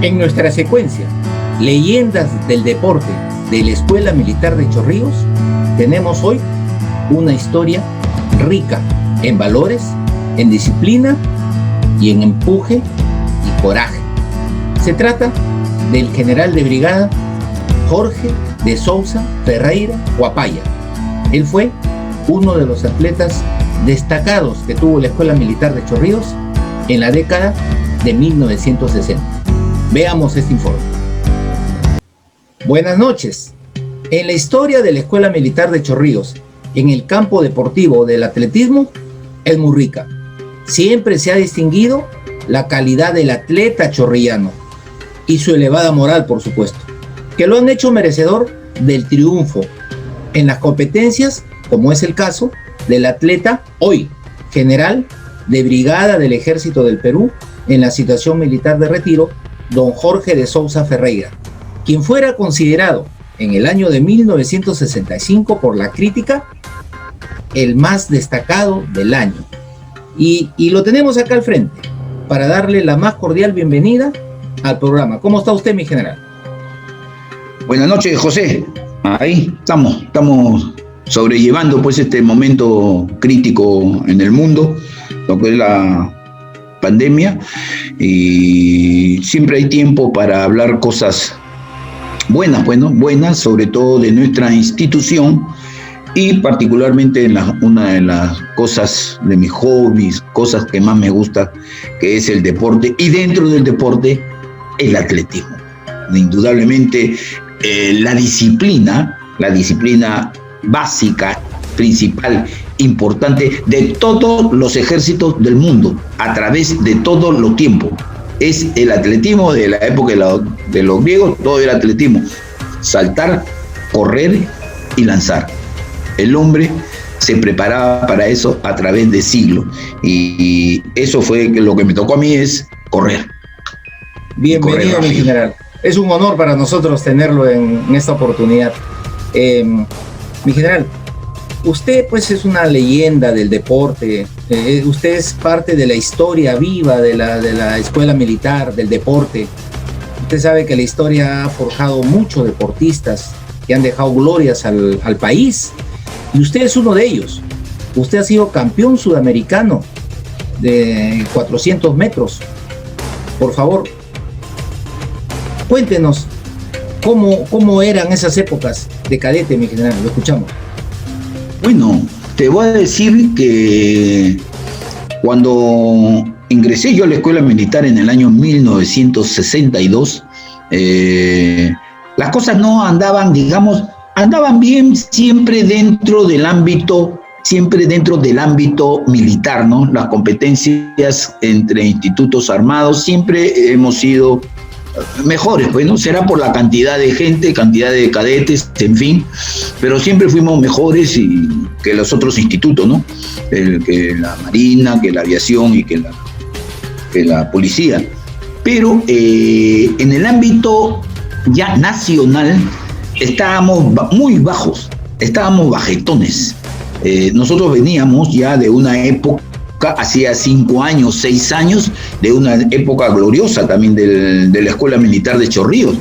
En nuestra secuencia, Leyendas del Deporte de la Escuela Militar de Chorrillos, tenemos hoy una historia rica en valores, en disciplina y en empuje y coraje. Se trata del general de brigada Jorge de Sousa Ferreira Guapaya. Él fue uno de los atletas destacados que tuvo la Escuela Militar de Chorrillos en la década de 1960. Veamos este informe. Buenas noches. En la historia de la Escuela Militar de Chorrillos, en el campo deportivo del atletismo, es muy rica. Siempre se ha distinguido la calidad del atleta chorrillano y su elevada moral, por supuesto, que lo han hecho merecedor del triunfo en las competencias, como es el caso del atleta hoy general de brigada del Ejército del Perú en la situación militar de retiro, don Jorge de Sousa Ferreira, quien fuera considerado en el año de 1965 por la crítica el más destacado del año. Y lo tenemos acá al frente para darle la más cordial bienvenida al programa. ¿Cómo está usted, mi general? Buenas noches, José. Ahí estamos sobrellevando pues este momento crítico en el mundo, lo que es la pandemia, y siempre hay tiempo para hablar cosas buenas, sobre todo de nuestra institución y particularmente una de las cosas de mis hobbies, cosas que más me gusta, que es el deporte, y dentro del deporte el atletismo. Indudablemente la disciplina básica, principal, importante de todos los ejércitos del mundo, a través de todos los tiempos. Es el atletismo de la época de los griegos, todo el atletismo. Saltar, correr y lanzar. El hombre se preparaba para eso a través de siglos. Y eso fue lo que me tocó a mí, es correr. Bienvenido, mi general. Es un honor para nosotros tenerlo en esta oportunidad. Mi general, usted pues es una leyenda del deporte, usted es parte de la historia viva de la escuela militar, del deporte. Usted sabe que la historia ha forjado muchos deportistas que han dejado glorias al país, y usted es uno de ellos. Usted ha sido campeón sudamericano de 400 metros. Por favor, cuéntenos cómo eran esas épocas de cadete, mi general. Lo escuchamos. Bueno, te voy a decir que cuando ingresé yo a la escuela militar en el año 1962, las cosas no andaban, andaban bien siempre dentro del ámbito militar, ¿no? Las competencias entre institutos armados siempre hemos sido mejores, pues, ¿no? Será por la cantidad de gente, cantidad de cadetes, en fin, pero siempre fuimos mejores que los otros institutos, ¿no? Que la Marina, que la aviación y que la policía. Pero en el ámbito ya nacional estábamos muy bajos, estábamos bajetones. Nosotros veníamos ya de una época, hacía 5 años, 6 años, de una época gloriosa también de la Escuela Militar de Chorrillos.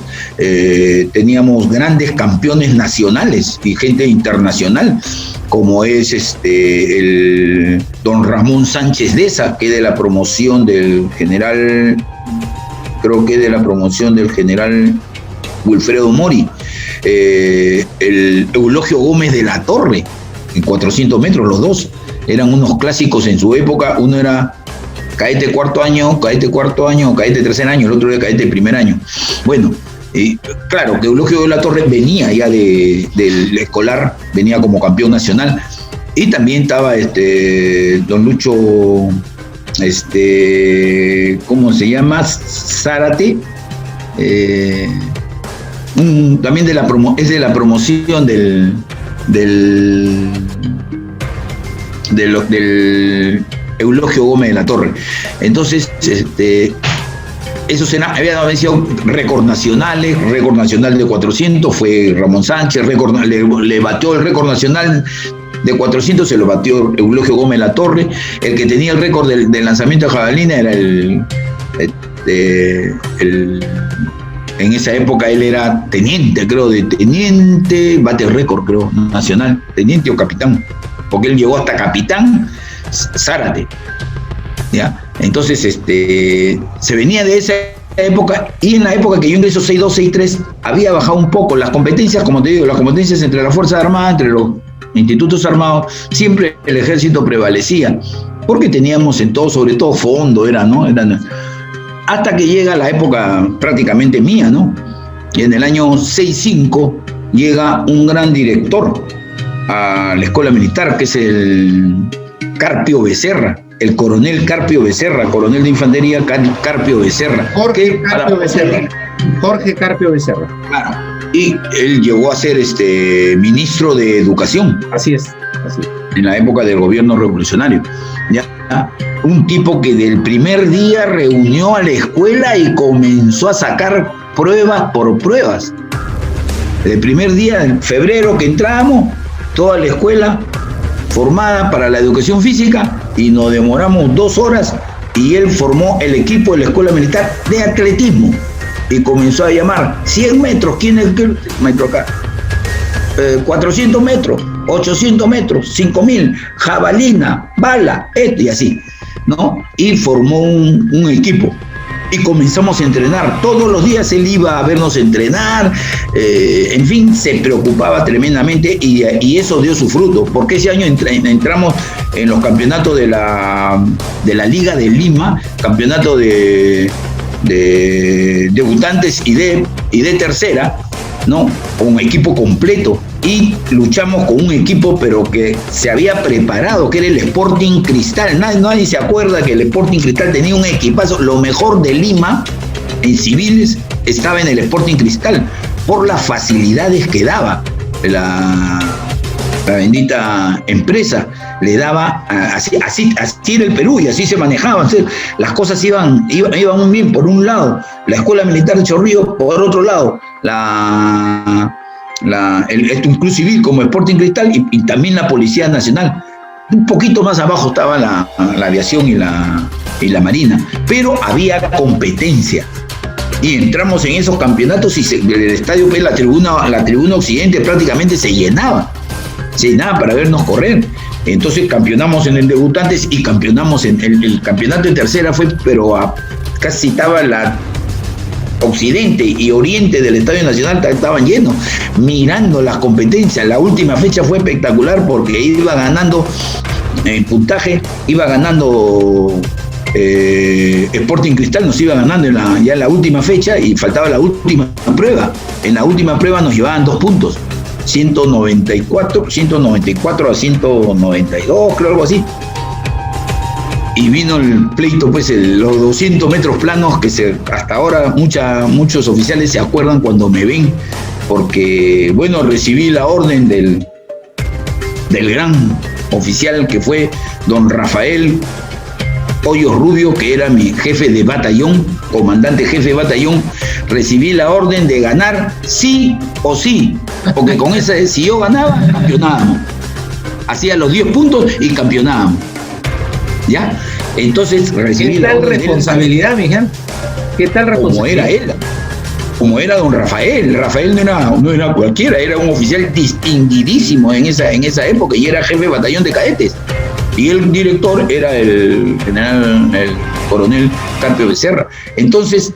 Teníamos grandes campeones nacionales y gente internacional, como es el don Ramón Sánchez Deza, que es de la promoción del general, Wilfredo Mori, el Eulogio Gómez de la Torre, en 400 metros los dos. Eran unos clásicos en su época. Uno era cadete cuarto año, cadete tercer año, el otro era cadete primer año. Bueno, claro que Eulogio de la Torre venía ya del escolar, venía como campeón nacional. Y también estaba don Lucho, ¿cómo se llama? Zárate, también es de la promoción del Eulogio Gómez de la Torre. Entonces, esos habían sido récord nacional de 400, fue Ramón Sánchez, le batió el récord nacional de 400, se lo batió Eulogio Gómez de la Torre. El que tenía el récord del lanzamiento de jabalina era en esa época él era teniente, creo, bate récord, creo, nacional, teniente o capitán, porque él llegó hasta capitán Zárate, ¿ya? Entonces, se venía de esa época, y en la época que yo ingreso 62, 63, había bajado un poco las competencias, como te digo, las competencias entre las Fuerzas Armadas, entre los institutos armados, siempre el ejército prevalecía, porque teníamos en todo, sobre todo fondo, hasta que llega la época prácticamente mía, ¿no? Y en el año 65 llega un gran director a la escuela militar, que es el Carpio Becerra, el coronel Carpio Becerra, coronel de infantería Carpio Becerra. Jorge Carpio Becerra. Claro. Y él llegó a ser ministro de Educación. Así es. En la época del gobierno revolucionario. ¿Ya? Un tipo que del primer día reunió a la escuela y comenzó a sacar pruebas por pruebas. El primer día, en febrero que entramos, toda la escuela formada para la educación física, y nos demoramos 2 horas, y él formó el equipo de la escuela militar de atletismo y comenzó a llamar 100 metros, ¿quién es el metro acá? 400 metros, 800 metros, 5000, jabalina, bala, y así, ¿no? Y formó un equipo. Y comenzamos a entrenar. Todos los días él iba a vernos entrenar, en fin, se preocupaba tremendamente, y eso dio su fruto, porque ese año entramos en los campeonatos de la Liga de Lima, campeonato de debutantes y de tercera, ¿no? Con un equipo completo, y luchamos con un equipo pero que se había preparado, que era el Sporting Cristal. Nadie se acuerda que el Sporting Cristal tenía un equipazo. Lo mejor de Lima en civiles estaba en el Sporting Cristal, por las facilidades que daba la bendita empresa. Le daba, así era el Perú, y así se manejaban. Las cosas iban muy bien. Por un lado, la Escuela Militar de Chorrillos; por otro lado, un club civil como Sporting Cristal, y también la Policía Nacional. Un poquito más abajo estaba la aviación y la marina, pero había competencia. Y entramos en esos campeonatos, y el estadio, pues, la tribuna occidente prácticamente se llenaba para vernos correr. Entonces campeonamos en el debutantes, y campeonamos en el campeonato en tercera. Casi estaba la occidente y oriente del Estadio Nacional, estaban llenos, mirando las competencias. La última fecha fue espectacular, porque iba ganando en puntaje, iba ganando Sporting Cristal, nos iba ganando ya en la última fecha, y faltaba la última prueba. En la última prueba nos llevaban 2 puntos, 194 a 192, creo, algo así. Y vino el pleito, pues, los 200 metros planos, que hasta ahora muchos oficiales se acuerdan cuando me ven, porque, bueno, recibí la orden del gran oficial, que fue don Rafael Hoyos Rubio, que era mi jefe de batallón, comandante jefe de batallón. Recibí la orden de ganar sí o sí, porque con esa, si yo ganaba, campeonábamos. Hacía los 10 puntos y campeonábamos. ¿Ya? Entonces recibí la orden. ¿Qué tal responsabilidad, Miguel? ¿Qué tal responsabilidad? Como era él, como era don Rafael. Rafael no era cualquiera, era un oficial distinguidísimo en esa época, y era jefe de batallón de cadetes. Y el director era el coronel Carpio Becerra. Entonces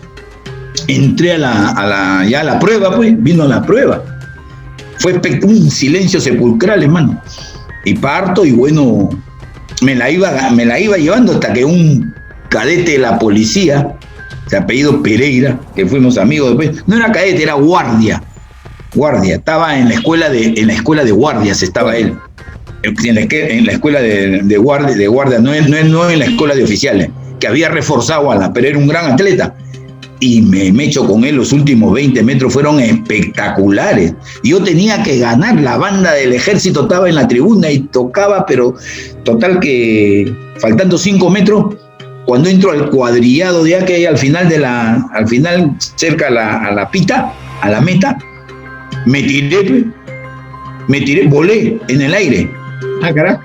entré a la prueba, pues, vino la prueba. Fue un silencio sepulcral, hermano. Y parto, y bueno, me la iba llevando, hasta que un cadete de la policía, de apellido Pereira, que fuimos amigos después, no era cadete, era guardia, estaba en la escuela de guardias, estaba él, en la escuela de guardia, no en la escuela de oficiales, que había reforzado pero era un gran atleta. Y me echo con él. Los últimos 20 metros fueron espectaculares. Yo tenía que ganar. La banda del ejército estaba en la tribuna y tocaba, pero total que faltando 5 metros, cuando entro al cuadrillado de que hay al final cerca a la pita, a la meta, me tiré, volé en el aire. Ah, carajo.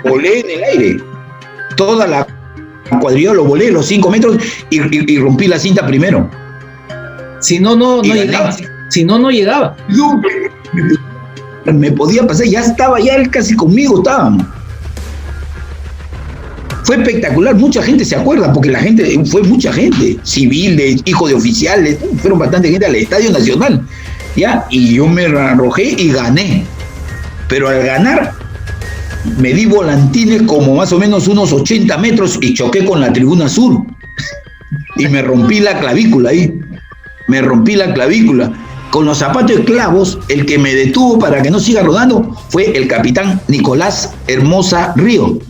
Volé en el aire. Toda la cuadrilla, lo volé los 5 metros y rompí la cinta primero. Si no llegaba. Si no llegaba. Yo me podía pasar, ya estaba, ya él casi conmigo estábamos. Fue espectacular, mucha gente se acuerda, porque fue mucha gente, civiles, hijos de oficiales, fueron bastante gente al Estadio Nacional, ¿ya? Y yo me arrojé y gané. Pero al ganar, me di volantines como más o menos unos 80 metros y choqué con la tribuna sur. Y me rompí la clavícula ahí. Me rompí la clavícula. Con los zapatos de clavos, el que me detuvo para que no siga rodando fue el capitán Nicolás Hermosa Río,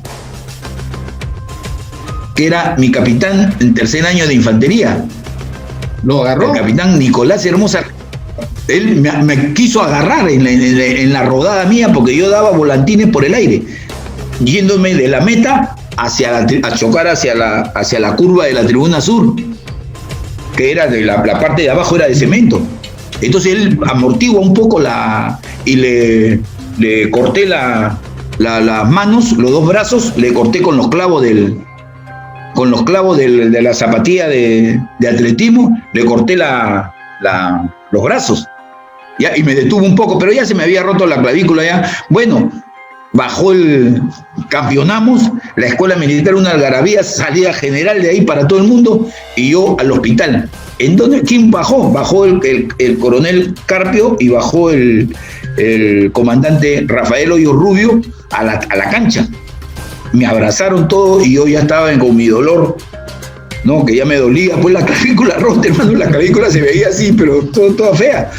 que era mi capitán en tercer año de infantería. ¿Lo agarró? El capitán Nicolás Hermosa. Él me quiso agarrar en la rodada mía porque yo daba volantines por el aire, yéndome de la meta a chocar hacia la curva de la tribuna sur, que era de la parte de abajo era de cemento. Entonces él amortigua un poco y le corté las manos, los dos brazos, le corté con los clavos de la zapatilla de atletismo, le corté los brazos, ¿ya? Y me detuvo un poco, pero ya se me había roto la clavícula ya. Bueno, campeonamos, la escuela militar, una algarabía, salida general de ahí para todo el mundo, y yo al hospital. ¿Quién bajó? Bajó el coronel Carpio y bajó el comandante Rafael Hoyo Rubio a la cancha. Me abrazaron todos y yo ya estaba con mi dolor, ¿no? Que ya me dolía, pues la clavícula rota, hermano, la clavícula se veía así, pero toda fea.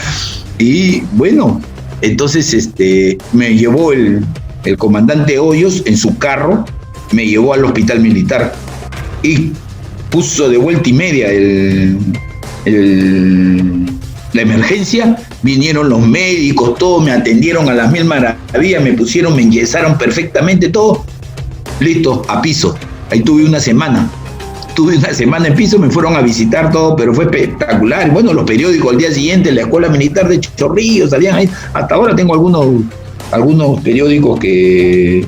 Y bueno, entonces me llevó el comandante Hoyos en su carro, me llevó al hospital militar y puso de vuelta y media la emergencia. Vinieron los médicos, todos me atendieron a las mil maravillas, me enyesaron perfectamente todo. Listo, a piso. Ahí tuve una semana en piso, me fueron a visitar todo, pero fue espectacular. Bueno, los periódicos al día siguiente, la escuela militar de Chorrillos, salían ahí. Hasta ahora tengo algunos periódicos que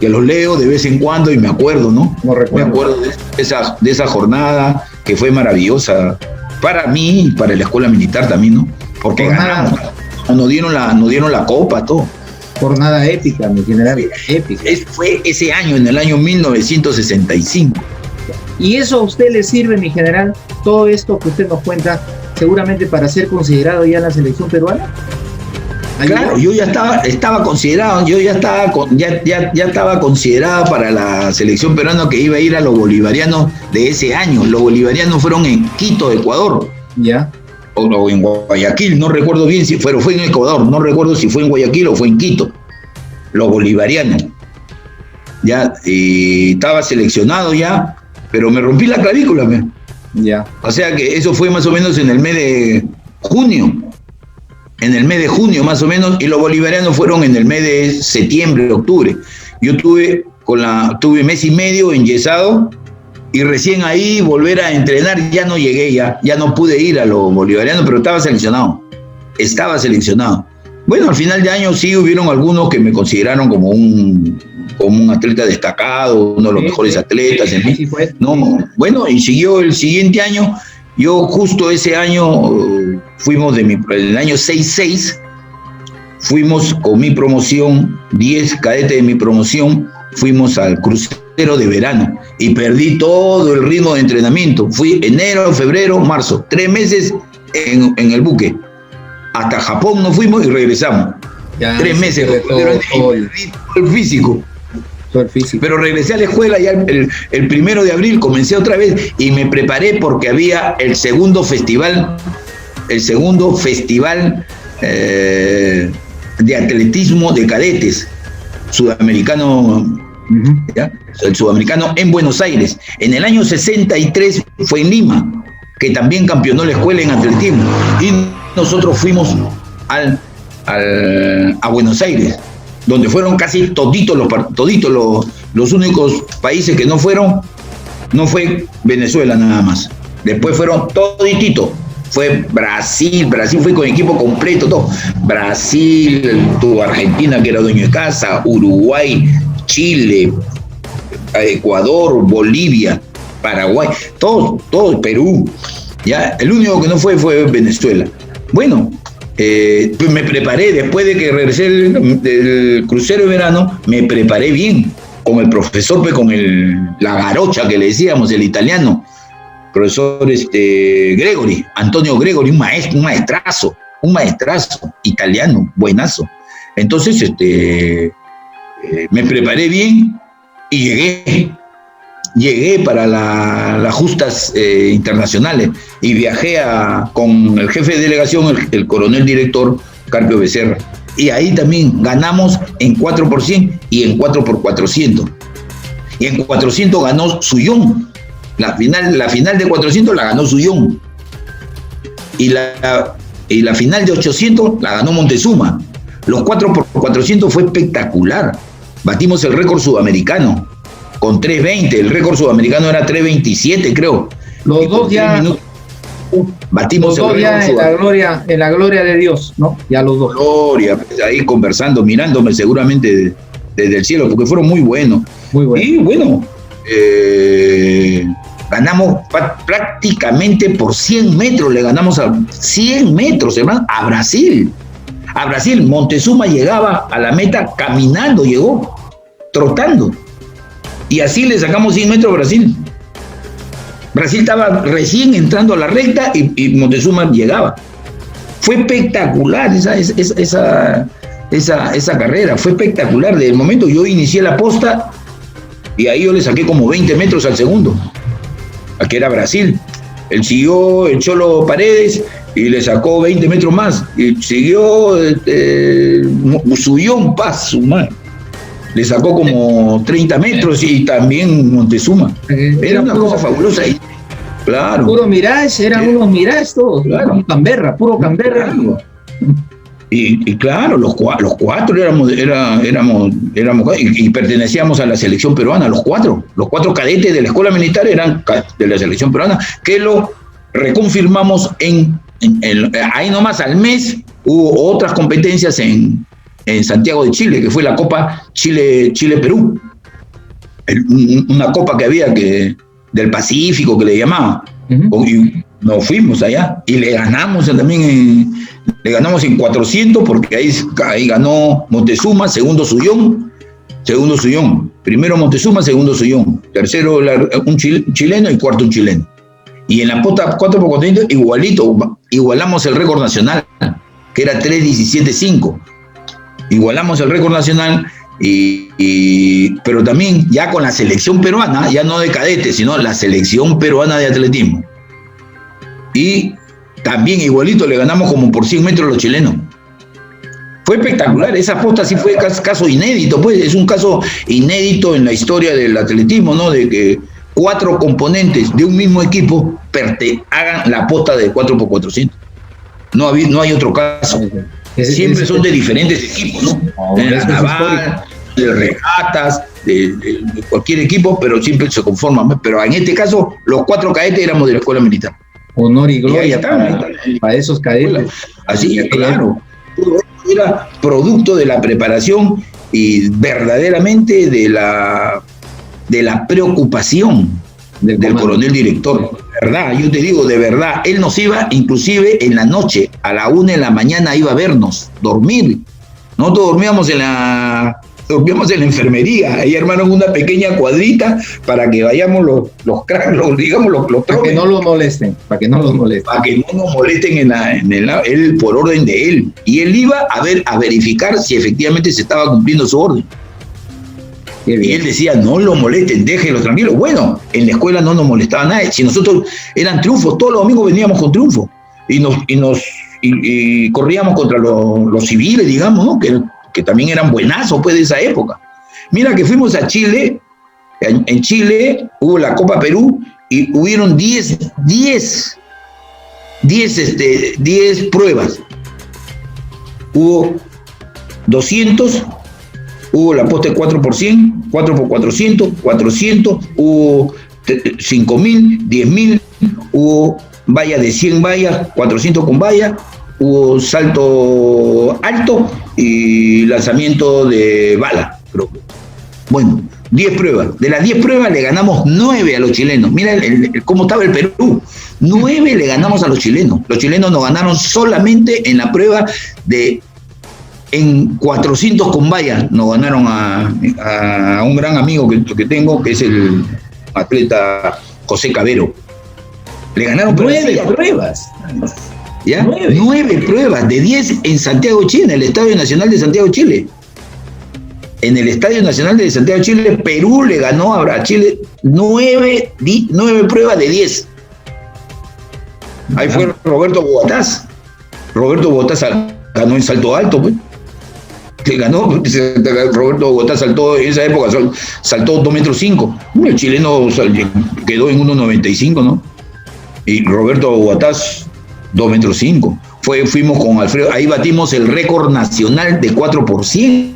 los leo de vez en cuando y me acuerdo, ¿no? Me acuerdo de esa jornada que fue maravillosa para mí y para la escuela militar también, ¿no? Porque ganamos, nos dieron la copa, todo. Jornada épica, mi general, épica. Fue ese año, en el año 1965. ¿Y eso a usted le sirve, mi general? Todo esto que usted nos cuenta, seguramente para ser considerado ya en la selección peruana. Claro, yo ya estaba considerado, ya estaba considerada para la selección peruana, que iba a ir a los bolivarianos de ese año. Los bolivarianos fueron en Quito, Ecuador. Ya. O en Guayaquil, no recuerdo bien si fue en Ecuador, no recuerdo si fue en Guayaquil o fue en Quito. Los bolivarianos. Ya, estaba seleccionado ya, pero me rompí la clavícula. Ya. O sea que eso fue más o menos en el mes de junio. En el mes de junio más o menos, y los bolivarianos fueron en el mes de septiembre, octubre. Yo tuve mes y medio enyesado, y recién ahí volver a entrenar, ya no llegué, ya no pude ir a los bolivarianos, pero estaba seleccionado. Bueno, al final de año sí hubieron algunos que me consideraron como un atleta destacado, uno de los mejores atletas, en fin. No, bueno, y siguió el siguiente año. Yo justo ese año fuimos el año 66, fuimos con mi promoción, 10 cadetes de mi promoción, fuimos al crucero de verano y perdí todo el ritmo de entrenamiento. Fui enero, febrero, marzo, 3 meses en el buque. Hasta Japón nos fuimos y regresamos. Ya, 3 meses, todo el físico. Pero regresé a la escuela ya el 1 de abril, comencé otra vez y me preparé porque había el segundo festival de atletismo de cadetes sudamericano, ¿ya? El sudamericano en Buenos Aires. En el año 63 fue en Lima, que también campeonó la escuela en atletismo, y nosotros fuimos a Buenos Aires, donde fueron casi toditos los únicos países que no fueron, no fue Venezuela nada más. Después fueron todititos. Fue Brasil fue con equipo completo, todo. Brasil, tuvo Argentina, que era dueño de casa, Uruguay, Chile, a Ecuador, Bolivia, Paraguay, todos, Perú. Ya, el único que no fue Venezuela. Bueno, pues me preparé, después de que regresé del crucero de verano, me preparé bien con el profesor, pues, con la garocha que le decíamos, el italiano, profesor Gregori, Antonio Gregori, un maestrazo italiano, buenazo. Entonces, me preparé bien y llegué para las justas internacionales y viajé con el jefe de delegación, el coronel director Carpio Becerra. Y ahí también ganamos en 4% y en 4x400. Y en 400 ganó Suyón. La final de 400 la ganó Suyón. Y la final de 800 la ganó Montezuma. Los 4x400 fue espectacular. Batimos el récord sudamericano con 3.20. El récord sudamericano era 3.27, creo. Los dos ya batimos los dos ya en la gloria de Dios, ¿no? Ya los dos. Gloria, pues, ahí conversando, mirándome seguramente desde el cielo, porque fueron muy buenos. Muy bueno. Y bueno, ganamos prácticamente por 100 metros, le ganamos a 100 metros, hermano, a Brasil. A Brasil, Montezuma llegaba a la meta caminando, llegó, trotando. Y así le sacamos 100 metros a Brasil. Brasil estaba recién entrando a la recta y Montezuma llegaba. Fue espectacular esa carrera, fue espectacular. Desde el momento yo inicié la posta y ahí yo le saqué como 20 metros al segundo, a que era Brasil. Él siguió el Cholo Paredes y le sacó 20 metros más. Y siguió Suyón Paz, le sacó como 30 metros y también Montezuma. Era una cosa fabulosa. Claro. Puro Mirage, eran unos Mirage todos. Claro. Canberra, puro Canberra. Claro. Y claro, los cuatro éramos y pertenecíamos a la selección peruana, los cuatro cadetes de la escuela militar eran de la selección peruana, que lo reconfirmamos ahí nomás al mes. Hubo otras competencias en Santiago de Chile, que fue la Copa Chile-Perú, una copa que había del Pacífico, que le llamaban. Y nos fuimos allá y le ganamos también en 400, porque ahí ganó Montezuma, segundo Suyón, primero Montezuma, segundo Suyón, tercero un chileno y cuarto un chileno. Y en la posta 4x400 igualamos el récord nacional, que era 3:17.5. Igualamos el récord nacional, pero también ya con la selección peruana, ya no de cadetes, sino la selección peruana de atletismo. Y también igualito le ganamos como por 100 metros a los chilenos. Fue espectacular, esa posta sí fue caso inédito, pues es un caso inédito en la historia del atletismo, ¿no? De que 4 componentes de un mismo equipo hagan la posta de 4x400. No hay otro caso. Siempre son de diferentes equipos, ¿no? De la naval, de regatas, de cualquier equipo, pero siempre se conforman. Pero en este caso, los 4 cadetes éramos de la escuela militar. Honor y gloria para esos cadetes. Así, claro. Todo esto era producto de la preparación y verdaderamente de la preocupación del coronel director. De verdad, yo te digo, de verdad, él nos iba, inclusive en la noche, a la 1 de la mañana iba a vernos, dormir. Nosotros dormíamos en la enfermería, ahí armaron una pequeña cuadrita para que vayamos los cracks, para que no los molesten, para que no nos molesten él por orden de él. Y él iba a verificar si efectivamente se estaba cumpliendo su orden. Y él decía, no lo molesten, déjenlo tranquilo. Bueno, en la escuela no nos molestaba nadie. Si nosotros eran triunfos, todos los domingos veníamos con triunfo. Y corríamos contra los civiles, digamos, ¿no? Que también eran buenazos, pues, de esa época. Mira que fuimos a Chile. En Chile hubo la Copa Perú y hubieron 10 pruebas. Hubo 200, hubo la posta de 4x100, 4x400, 400, hubo 5.000, 10.000, hubo valla de 100 vallas, 400 con valla, hubo salto alto y lanzamiento de bala, creo. Bueno, 10 pruebas. De las 10 pruebas le ganamos 9 a los chilenos. Mira cómo estaba el Perú. 9 le ganamos a los chilenos. Los chilenos nos ganaron solamente en la prueba en 400 con valla. Nos ganaron a un gran amigo que tengo, que es el atleta José Cabero. Le ganaron 9 pruebas. ¿Ya? 9 pruebas de 10 en Santiago, Chile, en el Estadio Nacional de Santiago, Chile. En el Estadio Nacional de Santiago, Chile, Perú le ganó a Chile 9 pruebas de 10. Ahí fue Roberto Bogotás. Roberto Bogotás ganó en salto alto, pues. Que ganó, Roberto Bogotás saltó, en esa época saltó 2,5 metros. El chileno quedó en 1,95, ¿no? Y Roberto Bogotás 2,5 metros. Fuimos con Alfredo, ahí batimos el récord nacional de 4%.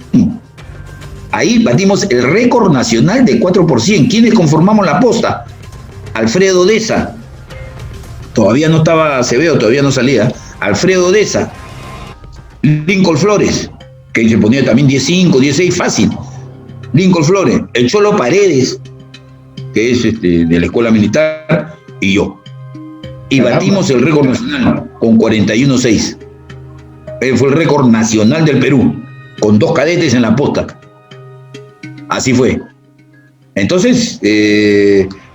Ahí batimos el récord nacional de 4%. ¿Quiénes conformamos la posta? Alfredo Deza. Todavía no estaba Acevedo, todavía no salía. Alfredo Deza. Lincoln Flores, que se ponía también 10,5, 10,6, fácil. Lincoln Flores. El Cholo Paredes, que es de la Escuela Militar, y yo. Y batimos el récord nacional con 41,6. Fue el récord nacional del Perú, con 2 cadetes en la posta. Así fue. Entonces,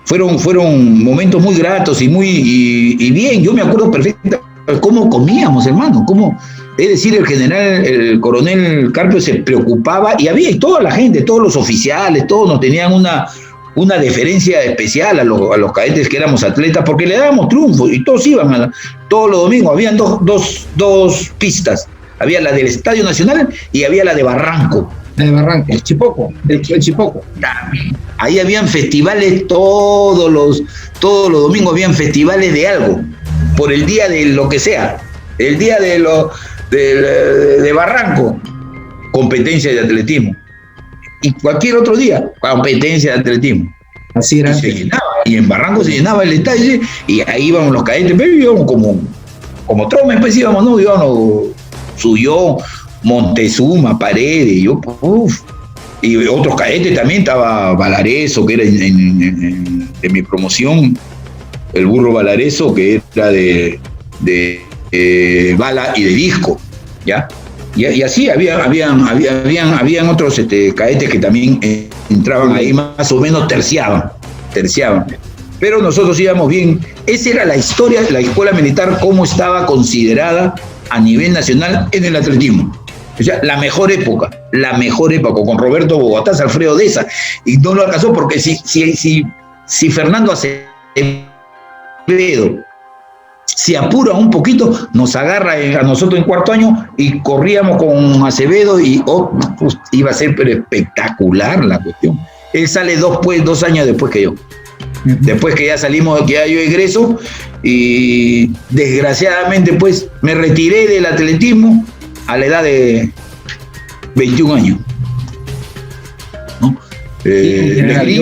fueron momentos muy gratos y bien. Yo me acuerdo perfectamente cómo comíamos, hermano. Es decir, el coronel Carpio se preocupaba, y había toda la gente, todos los oficiales, todos nos tenían una deferencia especial a los cadetes que éramos atletas, porque le dábamos triunfo y todos iban todos los domingos. Habían dos pistas. Había la del Estadio Nacional y había la de Barranco. De Barranco, el Chipoco. Ahí habían festivales todos los domingos, habían festivales de algo, por el día de lo que sea. El día de Barranco, competencia de atletismo. Y cualquier otro día, competencia de atletismo. Así era. Y en Barranco se llenaba el estadio, y ahí íbamos los cadetes, pero íbamos como tromes, pues íbamos, ¿no? Íbamos Suyo, Montezuma, Paredes, y otros cadetes también. Estaba Valareso, que era de mi promoción, el burro Valareso, que era de bala y de disco, ¿ya? Y así habían otros cadetes que también entraban ahí, más o menos terciaban. Pero nosotros íbamos bien. Esa era la historia de la Escuela Militar, cómo estaba considerada a nivel nacional en el atletismo. O sea, la mejor época, con Roberto Bogotás, Alfredo Deza, y no lo alcanzó porque si Fernando Acevedo se apura un poquito, nos agarra a nosotros en cuarto año y corríamos con Acevedo y iba a ser espectacular la cuestión. Él sale 2 años después que yo. Después que ya salimos, que ya yo egreso, y desgraciadamente pues me retiré del atletismo a la edad de 21 años. ¿No? Yo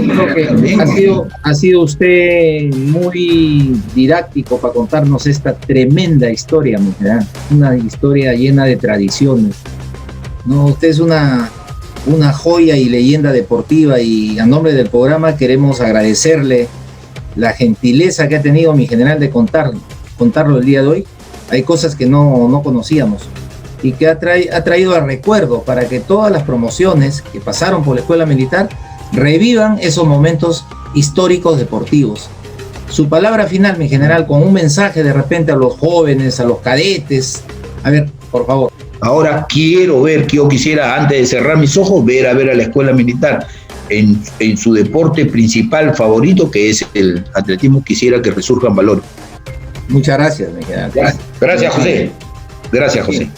creo que ha sido usted muy didáctico para contarnos esta tremenda historia, mi general. Una historia llena de tradiciones. No, usted es una joya y leyenda deportiva, y a nombre del programa queremos agradecerle la gentileza que ha tenido mi general de contarlo el día de hoy. Hay cosas que no conocíamos y que ha traído a recuerdo para que todas las promociones que pasaron por la Escuela Militar revivan esos momentos históricos deportivos. Su palabra final, mi general, con un mensaje de repente a los jóvenes, a los cadetes. A ver, por favor. Ahora yo quisiera, antes de cerrar mis ojos, ver a la Escuela Militar en su deporte principal favorito, que es el atletismo. Quisiera que resurjan valores. Muchas gracias, mi general. Gracias, José. Gracias, José.